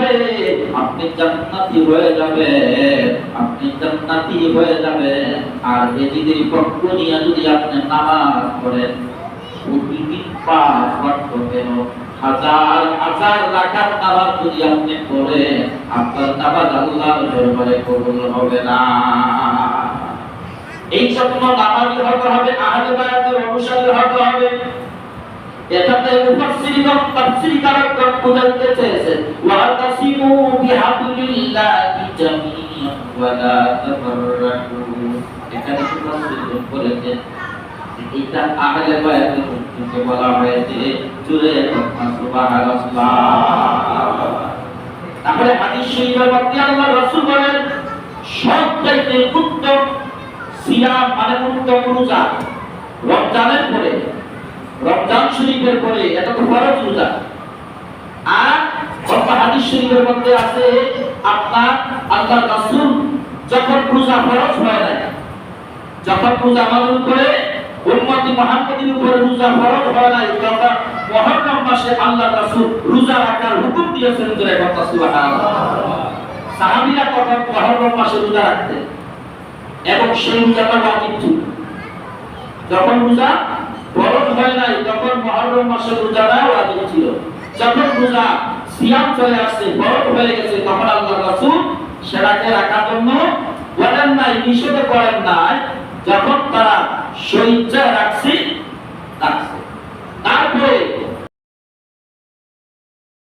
হবে, আপনি জান্নাতি হয়ে যাবে, আপনি জান্নাতি হয়ে যাবে। আর এদিকের পক্ষ নিয়ে যদি আপনি নামাজ পড়েন, প্রতিদিন 5 ওয়াক্ত কেন, হাজার হাজার রাকাত নামাজ যদি আপনি পড়েন, আপনার নামাজ আল্লাহর দরবারে কবুল হবে না। এই জন্য নামাজি হতে হবে, আহলে বায়াতের অনুসারী হতে হবে। এটাতে মুফাসসিরিন তাফসীরকারকগণ বুঝাতে চেয়েছেন, ওয়া তাসিমু বিহাবলিল্লাহি জামিআন ওয়া লা তাফাররাকু। এখানে মুফাসসিরিন বলেছেন এটা আহলে বায়াতের উদ্দেশ্যে বলা হয়েছে। জুরে সুবহানাল্লাহ। তাহলে হাদিস শরীফের মধ্যে আল্লাহ রাসূল বলেন সবচাইতে উত্তম সিয়াম মানে উত্তম রোজা রমজানের পরে, রমজান শরীফের পরে, এটা তো ফরজ রোজা। আর হাদিস শরীফের মধ্যে আছে আপনার আল্লাহ রাসূল যখন রোজা ফরজ হয় না, যখন রোজা আমাদের উপরে উম্মতি মুহাম্মাদের উপরে রোজা ফরজ হয় না, তখন মুহররম মাসে আল্লাহ রাসূল রোজা রাখার হুকুম দিয়েছেন। জোরে কথা সুবহানাল্লাহ। সাহাবীরা তখন মুহররম মাসে রোজা রাখতেন এবং সেই রোজাটা ওয়াজিব ছিল। যখন রোজা ফরজ হয় নাই তখন মুহররম মাসের রোজাটা ওয়াজিব ছিল। যখন রোজা সিয়াম চলে আসছে, ফরজ হয়ে গেছে, তখন আল্লাহর রাসূল সেটাকে রাখার জন্য বলেন নাই, নিষেধ করেন নাই। যখন তারা স্বেচ্ছায় রাখছে, তারপরে